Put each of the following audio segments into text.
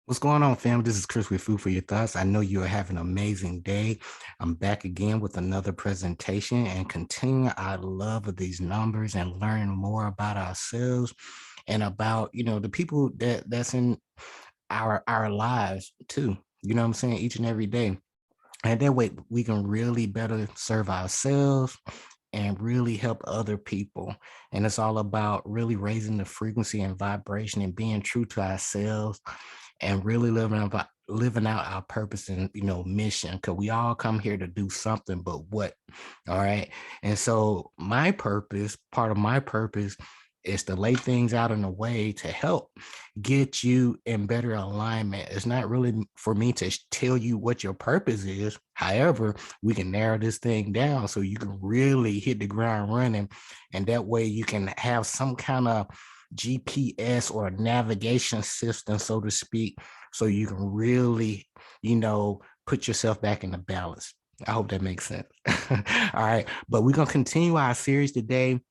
What's going on, fam? This is Chris with Food for Your Thoughts. I know you are having an amazing day. I'm back again with another presentation and continuing our love of these numbers and learning more about ourselves and about, the people that's in our lives too. You know what I'm saying? Each and every day. And that way we can really better serve ourselves and really help other people. And it's all about really raising the frequency and vibration and being true to ourselves and really living out our purpose and mission, because we all come here to do something, but what? All right. And so my purpose, part of my purpose, is to lay things out in a way to help get you in better alignment. It's not really for me to tell you what your purpose is. However, we can narrow this thing down so you can really hit the ground running, and that way you can have some kind of GPS or navigation system, so to speak, so you can really, put yourself back in the balance. I hope that makes sense. All right. But we're going to continue our series today.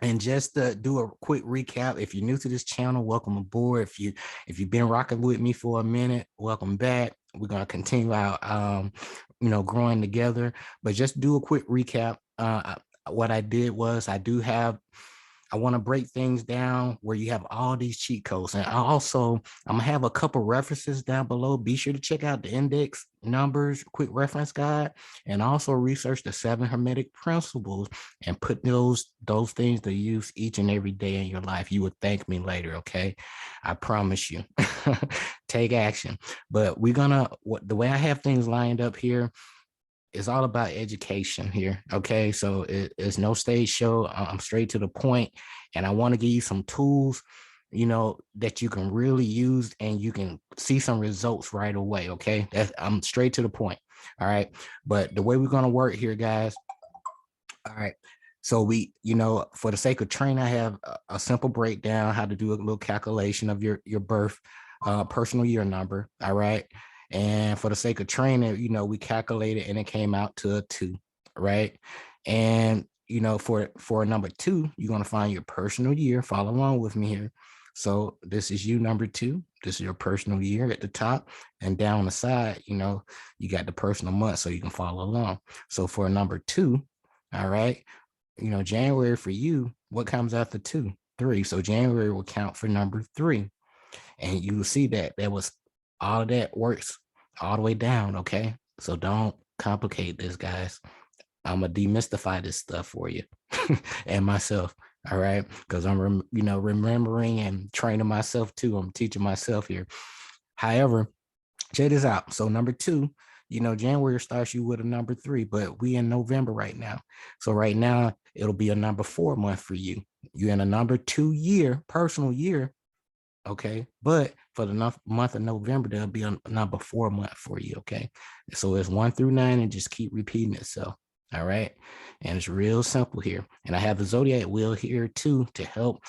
And just to do a quick recap, if you're new to this channel, welcome aboard. If you've been rocking with me for a minute, welcome back. We're going to continue our growing together. But just do a quick recap. What I did was I want to break things down where you have all these cheat codes. And I'm gonna have a couple references down below. Be sure to check out the index numbers, quick reference guide, and also research the 7 hermetic principles and put those things to use each and every day in your life. You would thank me later, okay? I promise you. Take action. But the way I have things lined up here, it's all about education here. Okay. So it's no stage show. I'm straight to the point, and I want to give you some tools, that you can really use and you can see some results right away. Okay. I'm straight to the point. All right. But the way we're going to work here, guys. All right. So for the sake of training, I have a simple breakdown, how to do a little calculation of your birth, personal year number. All right. And for the sake of training, we calculated and it came out to a 2, right? And, for number 2, you're going to find your personal year. Follow along with me here. So this is you, number 2. This is your personal year at the top, and down the side, you got the personal month, so you can follow along. So for number 2, all right, January for you, what comes after 2? 3. So January will count for number 3. And you will see that was all of that works all the way down. Okay. So don't complicate this, guys. I'm gonna demystify this stuff for you and myself. All right. Because I'm, remembering and training myself too. I'm teaching myself here. However, check this out. So number 2, January starts you with a number 3, but we in November right now. So right now it'll be a number 4 month for you. You're in a number 2 year, personal year. Okay. But for the month of November, there'll be a number 4 month for you. Okay. So it's 1 through 9 and just keep repeating itself. All right. And it's real simple here. And I have the zodiac wheel here too to help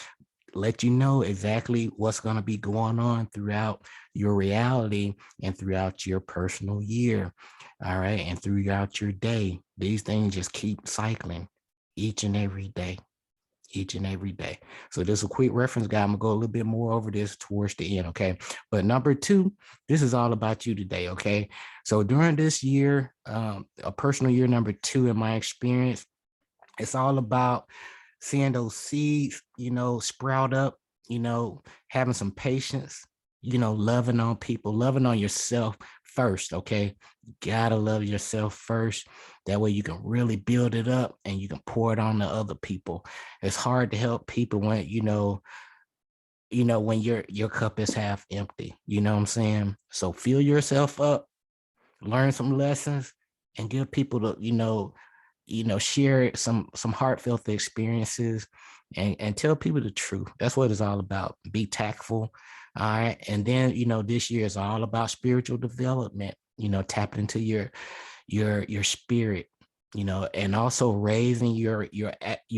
let you know exactly what's going to be going on throughout your reality and throughout your personal year. All right. And throughout your day. These things just keep cycling each and every day. Each and every day. So there's a quick reference guide. I'm gonna go a little bit more over this towards the end. Okay. But number 2, this is all about you today. Okay. So during this year, a personal year number 2, in my experience, it's all about seeing those seeds, sprout up, having some patience, loving on people, loving on yourself first. Okay. You gotta love yourself first. That way you can really build it up and you can pour it on to other people. It's hard to help people when, when your cup is half empty. You know what I'm saying? So fill yourself up, learn some lessons, and give people the, share some heartfelt experiences, and tell people the truth. That's what it's all about. Be tactful. All right. And then, this year is all about spiritual development, tap into your spirit, and also raising your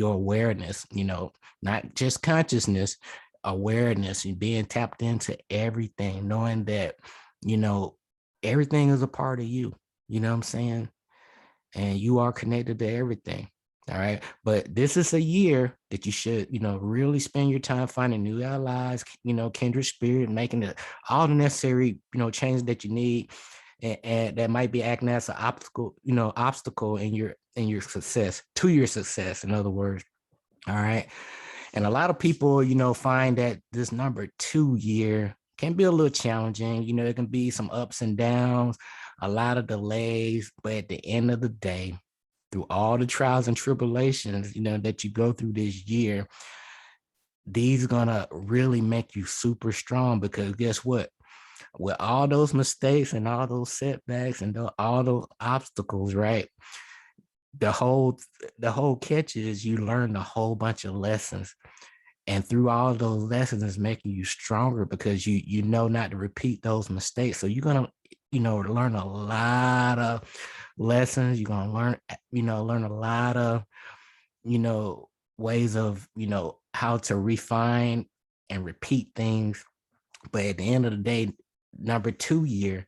awareness, not just consciousness, awareness, and being tapped into everything, knowing that, everything is a part of you. You know what I'm saying? And you are connected to everything. All right. But this is a year that you should, really spend your time finding new allies, kindred spirit, making all the necessary, changes that you need. And that might be acting as an obstacle in your success, to your success, in other words. All right. And a lot of people, find that this number 2 year can be a little challenging. It can be some ups and downs, a lot of delays, but at the end of the day, through all the trials and tribulations, that you go through this year, these are gonna really make you super strong, because guess what? With all those mistakes and all those setbacks and all those obstacles, right? The whole the whole catch is you learn a whole bunch of lessons. And through all those lessons is making you stronger, because you know not to repeat those mistakes. So you're gonna, learn a lot of lessons. You're gonna learn a lot of, you know, ways of, how to refine and repeat things. But at the end of the day, number 2 year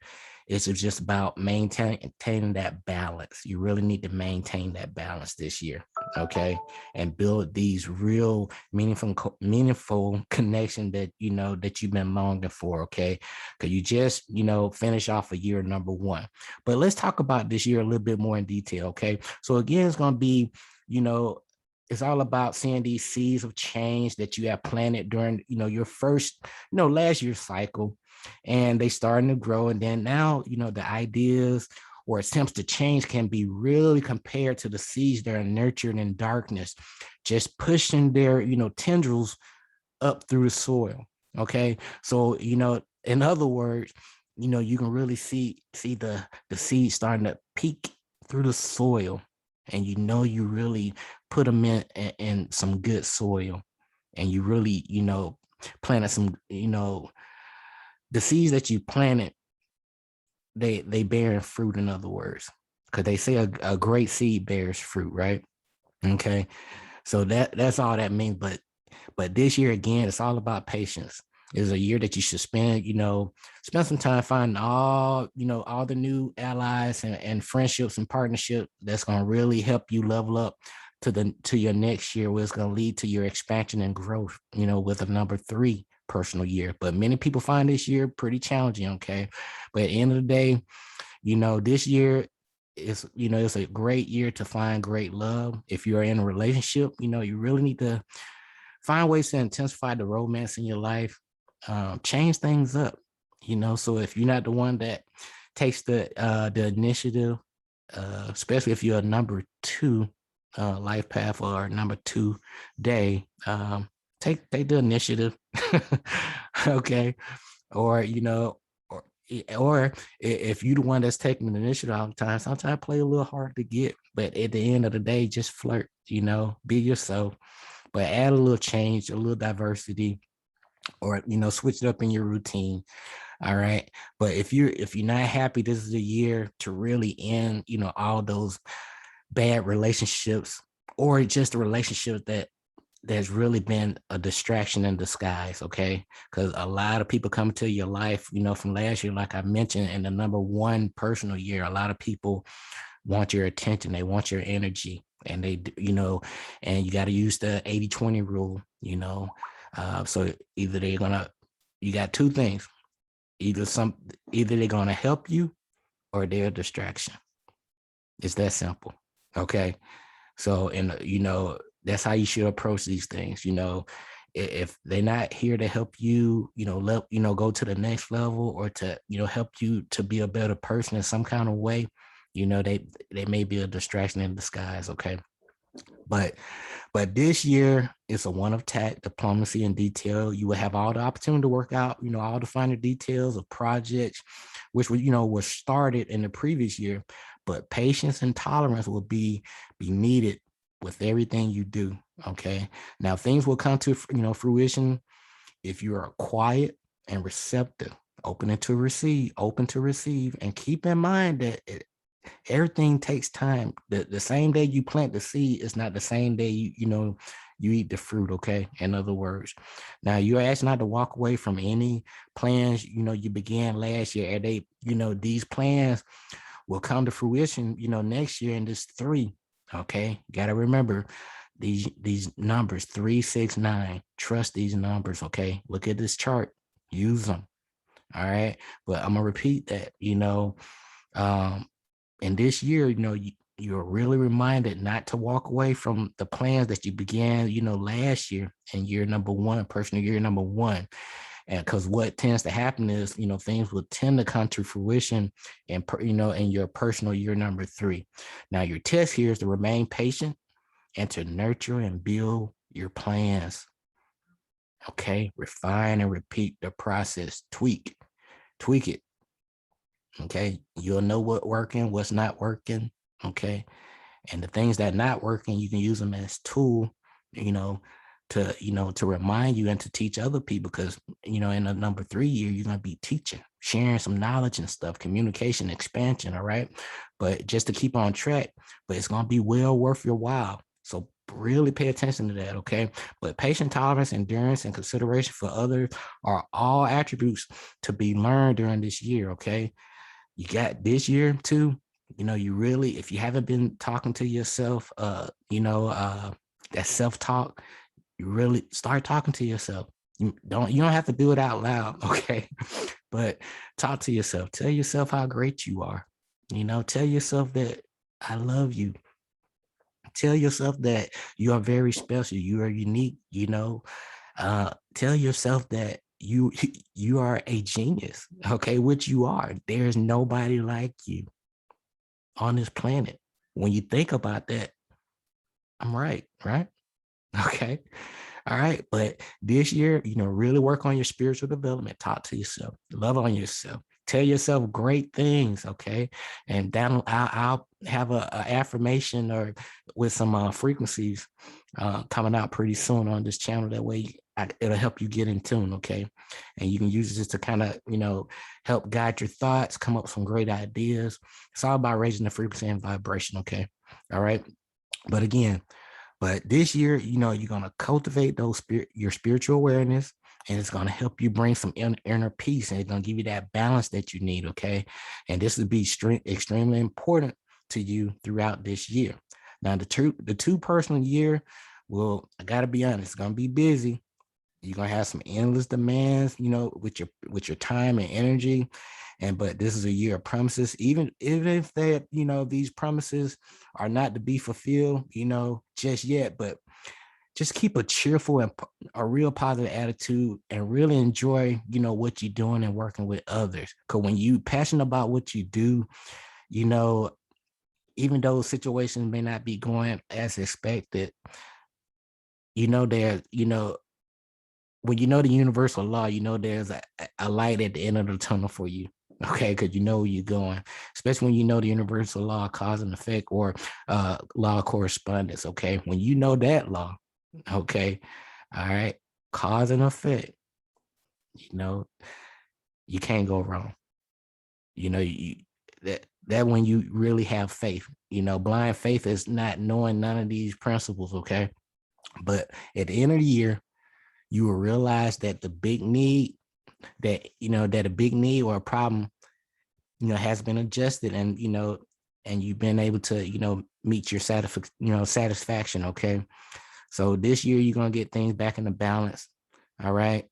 is just about maintaining that balance. You really need to maintain that balance this year, okay? And build these real meaningful connection that you've been longing for, okay? Because you just finish off a year number 1. But let's talk about this year a little bit more in detail, okay? So again, it's going to be, you know it's all about seeing these seeds of change that you have planted during your first last year's cycle, and they starting to grow. And then now the ideas or attempts to change can be really compared to the seeds that are nurtured in darkness, just pushing their tendrils up through the soil. Okay, so in other words, you can really see the seeds starting to peek through the soil, and you really put them in some good soil, and you really planted some the seeds that you planted, they bear fruit, in other words, because they say a great seed bears fruit, right? Okay, so that's all that means. But this year again, it's all about patience. It's a year that you should spend some time finding all the new allies and friendships and partnerships that's going to really help you level up to your next year, where it's going to lead to your expansion and growth, with a number 3 personal year. But many people find this year pretty challenging, okay? But at the end of the day, this year it's a great year to find great love. If you're in a relationship, you really need to find ways to intensify the romance in your life, change things up, so if you're not the one that takes the initiative, especially if you're a number 2 life path or number 2 day, take the initiative. Okay, or or if you're the one that's taking the initiative all the time, sometimes play a little hard to get, but at the end of the day, just flirt, be yourself, but add a little change, a little diversity, or switch it up in your routine. All right. But if you're not happy, this is a year to really end all those bad relationships, or just a relationship that's really been a distraction in disguise. Okay, because a lot of people come to your life from last year, like I mentioned, in the number 1 personal year. A lot of people want your attention, they want your energy, and and you got to use the 80-20 rule. So you got 2 things: either they're gonna help you, or they're a distraction. It's that simple. Okay, so, and that's how you should approach these things. If they're not here to help you, go to the next level, or to help you to be a better person in some kind of way, they may be a distraction in disguise. Okay, but this year it's a one of tact, diplomacy, and detail. You will have all the opportunity to work out all the finer details of projects which was started in the previous year, but patience and tolerance will be needed with everything you do. Okay, now things will come to fruition if you are quiet and receptive, open to receive, and keep in mind that everything takes time. The same day you plant the seed is not the same day you eat the fruit. Okay, in other words, now you're asked not to walk away from any plans you began last year, and these plans will come to fruition next year in this 3. Okay, got to remember these numbers 369. Trust these numbers. Okay, look at this chart, use them. All right, but I'm gonna repeat that. Um, in this year, you're really reminded not to walk away from the plans that you began, last year in year number one, personal year number one. And because what tends to happen is, things will tend to come to fruition in your personal year number three. Now, your test here is to remain patient and to nurture and build your plans. Okay, refine and repeat the process, tweak it. Okay, you'll know what's working, what's not working. Okay, and the things that not working, you can use them as tool, you know to remind you and to teach other people, because in the number 3 year you're going to be teaching, sharing some knowledge and stuff, communication expansion. All right, but just to keep on track, but it's going to be well worth your while, so really pay attention to that. Okay, but patient tolerance, endurance, and consideration for others are all attributes to be learned during this year. Okay, you got this year too. You really, if you haven't been talking to yourself, that self-talk, you really start talking to yourself. You don't have to do it out loud, okay? But talk to yourself. Tell yourself how great you are. Tell yourself that I love you. Tell yourself that you are very special. You are unique. Tell yourself that you are a genius, okay? Which you are. There's nobody like you on this planet. When you think about that, I'm right? Okay. All right. But this year, really work on your spiritual development. Talk to yourself, love on yourself, tell yourself great things. Okay. And then I'll have a affirmation or with some frequencies coming out pretty soon on this channel. That way it'll help you get in tune. Okay. And you can use it just to kind of, help guide your thoughts, come up with some great ideas. It's all about raising the frequency and vibration. Okay. All right. But again, this year, you're going to cultivate your spiritual awareness, and it's going to help you bring some inner peace, and it's going to give you that balance that you need. Okay. And this will be extremely important to you throughout this year. Now, the two personal year, well, I got to be honest, it's going to be busy. You're gonna have some endless demands, with your time and energy. But this is a year of promises. Even if that, these promises are not to be fulfilled, just yet, but just keep a cheerful and a real positive attitude, and really enjoy, what you're doing and working with others. Because when you passionate about what you do, you know, even though situations may not be going as expected, there, when the universal law, there's a light at the end of the tunnel for you. Okay, because you know where you're going, especially when the universal law, cause and effect, or law of correspondence. Okay, when you know that law, okay, all right, cause and effect, you can't go wrong. That when you really have faith. Blind faith is not knowing none of these principles. Okay, but at the end of the year, you will realize that the big need, that a big need or a problem, has been adjusted, and and you've been able to, meet your satisfaction. Okay, so this year you're gonna get things back into balance. All right,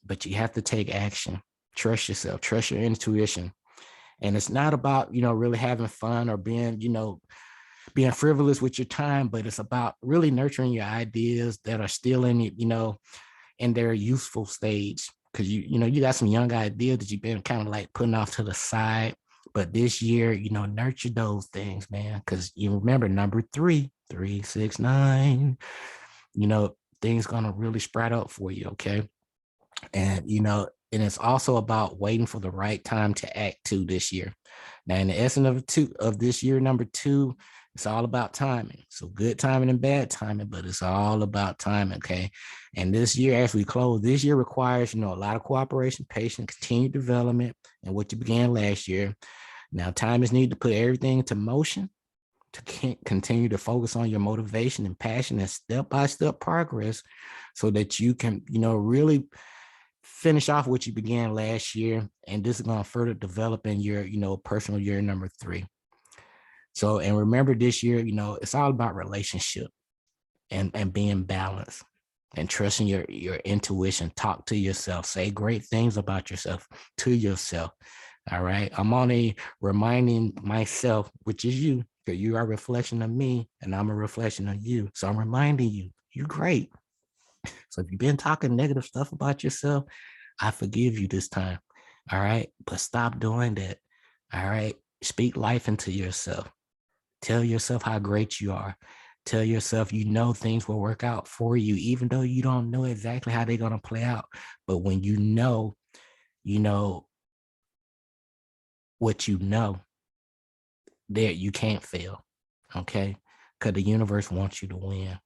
but you have to take action. Trust yourself. Trust your intuition. And it's not about, really having fun or being frivolous with your time, but it's about really nurturing your ideas that are still in their useful stage. Because you got some young ideas that you've been kind of like putting off to the side. But this year, nurture those things, man. Because you remember number 369, things gonna really sprout up for you. Okay. And and it's also about waiting for the right time to act too this year. Now, in the essence of this year, number 2, it's all about timing. So good timing and bad timing, but it's all about timing. Okay. And this year, as we close, this year requires, a lot of cooperation, patience, continued development, and what you began last year. Now, time is needed to put everything into motion, to continue to focus on your motivation and passion and step-by-step progress, so that you can, really finish off what you began last year. And this is going to further develop in your, personal year number 3. So, and remember this year, it's all about relationship and being balanced and trusting your intuition. Talk to yourself, say great things about yourself to yourself. All right. I'm only reminding myself, which is you, because you are a reflection of me and I'm a reflection of you. So I'm reminding you, you're great. So if you've been talking negative stuff about yourself, I forgive you this time. All right. But stop doing that. All right. Speak life into yourself. Tell yourself how great you are. Tell yourself things will work out for you, even though you don't know exactly how they're going to play out. But when you know what you know, there you can't fail. Okay. Because the universe wants you to win.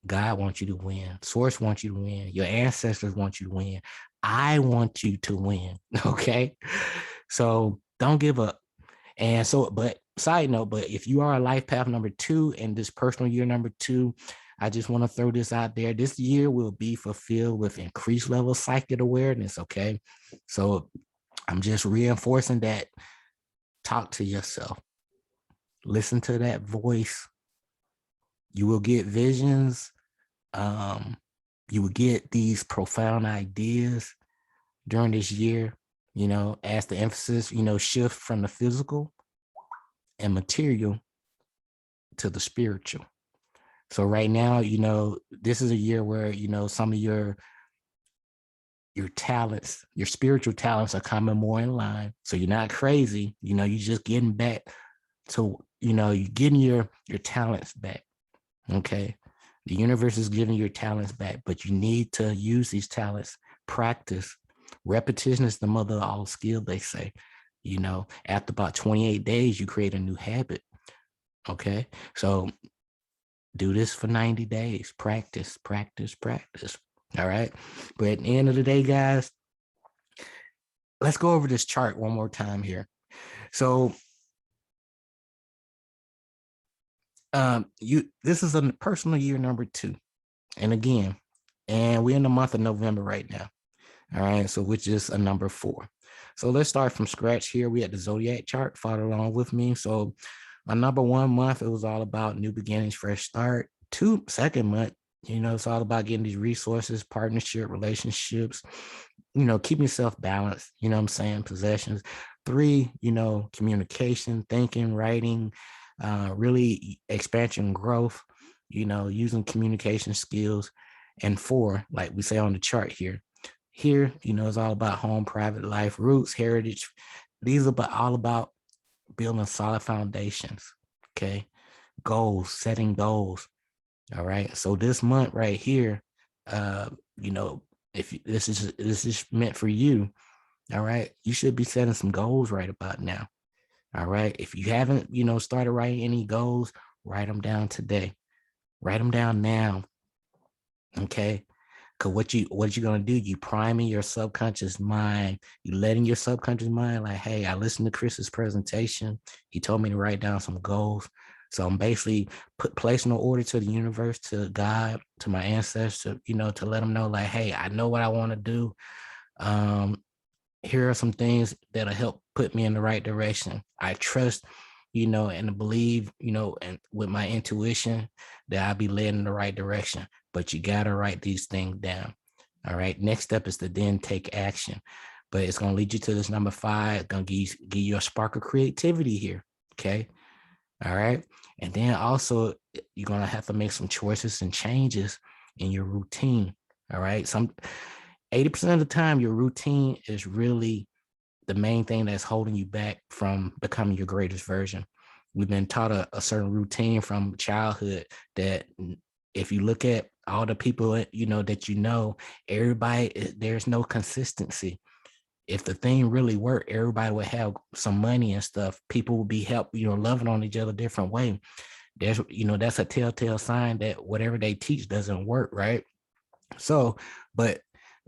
God wants you to win. Source wants you to win. Your ancestors want you to win. I want you to win. Okay. So don't give up. And so, but side note, but if you are a life path number 2 and this personal year number 2, I just want to throw this out there. This year will be fulfilled with increased level of psychic awareness. Okay. So I'm just reinforcing that. Talk to yourself. Listen to that voice. You will get visions. You will get these profound ideas during this year, as the emphasis, shift from the physical and material to the spiritual. So right now, this is a year where, some of your talents, your spiritual talents are coming more in line. So you're not crazy, you're just getting back to, you're getting your talents back. Okay. The universe is giving your talents back, but you need to use these talents, practice. Repetition is the mother of all skill, they say. After about 28 days, you create a new habit. Okay. So do this for 90 days. Practice, practice, practice. All right. But at the end of the day, guys, let's go over this chart one more time here. So this is a personal year number 2. And again, and we're in the month of November right now. All right. So which is a number 4. So let's start from scratch here. We had the zodiac chart. Follow along with me. So my number 1 month, it was all about new beginnings, fresh start. Second month, it's all about getting these resources, partnership, relationships, keeping yourself balanced, what I'm saying, possessions. 3, communication, thinking, writing, really expansion, growth, using communication skills. And 4, like we say on the chart here, it's all about home, private life, roots, heritage. These are all about building solid foundations. Okay. Goals, setting goals. All right. So this month right here, if this is meant for you, all right, you should be setting some goals right about now. All right. If you haven't, started writing any goals, write them down today. Write them down now. Okay. Because what you're gonna do, you priming your subconscious mind, you letting your subconscious mind like, hey, I listened to Chris's presentation. He told me to write down some goals. So I'm basically placing an order to the universe, to God, to my ancestors, to let them know like, hey, I know what I want to do. Here are some things that'll help put me in the right direction. I trust, and believe, and with my intuition that I'll be led in the right direction. But you got to write these things down. All right. Next step is to then take action. But it's going to lead you to this number 5. It's going to give you a spark of creativity here. Okay. All right. And then also, you're going to have to make some choices and changes in your routine. All right. 80% of the time, your routine is really the main thing that's holding you back from becoming your greatest version. We've been taught a certain routine from childhood that if you look at all the people, that everybody, there's no consistency. If the thing really worked, everybody would have some money and stuff. People would be loving on each other different way. That's a telltale sign that whatever they teach doesn't work, right? So, but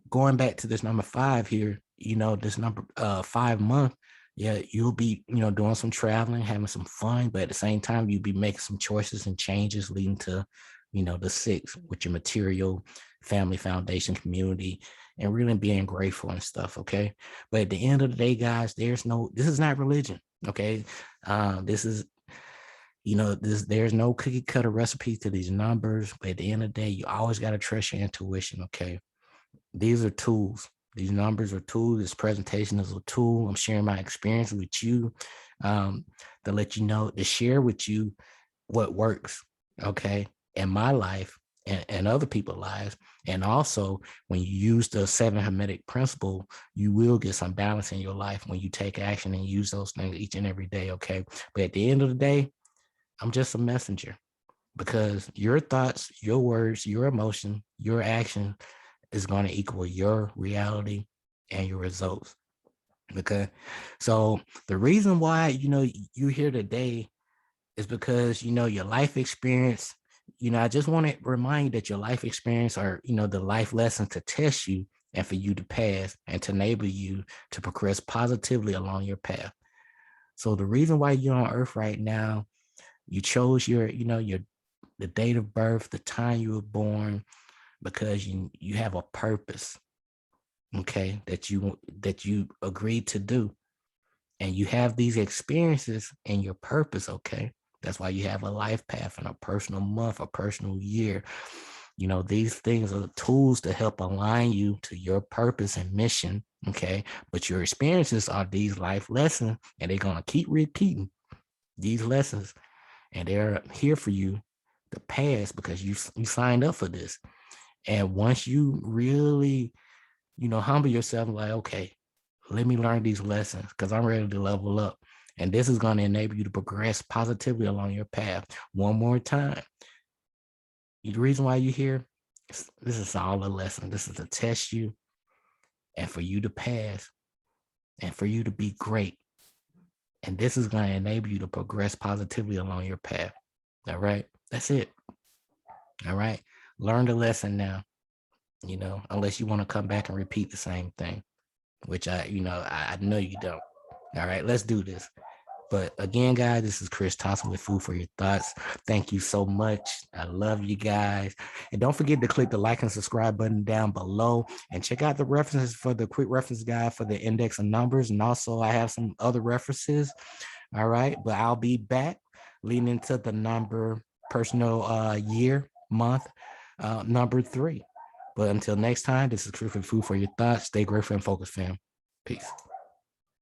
going back to this number 5 here, this number 5 month, yeah, you'll be, doing some traveling, having some fun, but at the same time, you'll be making some choices and changes leading to, the 6 with your material, family, foundation, community, and really being grateful and stuff. Okay. But at the end of the day, guys, this is not religion. Okay. This is, there's no cookie cutter recipe to these numbers, but at the end of the day, you always got to trust your intuition. Okay. These are tools. These numbers are tools. This presentation is a tool. I'm sharing my experience with you, to let you know, to share with you what works, okay, in my life and other people's lives. And also, when you use the 7 Hermetic principle, you will get some balance in your life when you take action and use those things each and every day, okay? But at the end of the day, I'm just a messenger, because your thoughts, your words, your emotion, your action is going to equal your reality and your results. Okay. So the reason why, you're here today is because, your life experience, I just want to remind you that your life experience are, the life lessons to test you and for you to pass and to enable you to progress positively along your path. So the reason why you're on earth right now, you chose the date of birth, the time you were born, because you have a purpose, okay, that you agreed to do. And you have these experiences and your purpose, okay? That's why you have a life path and a personal month, a personal year. These things are the tools to help align you to your purpose and mission, okay? But your experiences are these life lessons, and they're going to keep repeating these lessons, and they're here for you to pass because you signed up for this. And once you really, humble yourself, like, okay, let me learn these lessons because I'm ready to level up. And this is going to enable you to progress positively along your path. One more time. The reason why you're here, this is all a lesson. This is to test you and for you to pass and for you to be great. And this is going to enable you to progress positively along your path. All right. That's it. All right. Learn the lesson now, unless you want to come back and repeat the same thing, which I know you don't. All right. Let's do this. But again, guys, this is Chris Thompson with Food for Your Thoughts. Thank you so much. I love you guys. And don't forget to click the like and subscribe button down below and check out the references for the quick reference guide for the index of numbers. And also I have some other references. All right. But I'll be back leading into the number personal year, month, number 3. But until next time, this is Chris with Food for Your Thoughts. Stay grateful and focused, fam. Peace.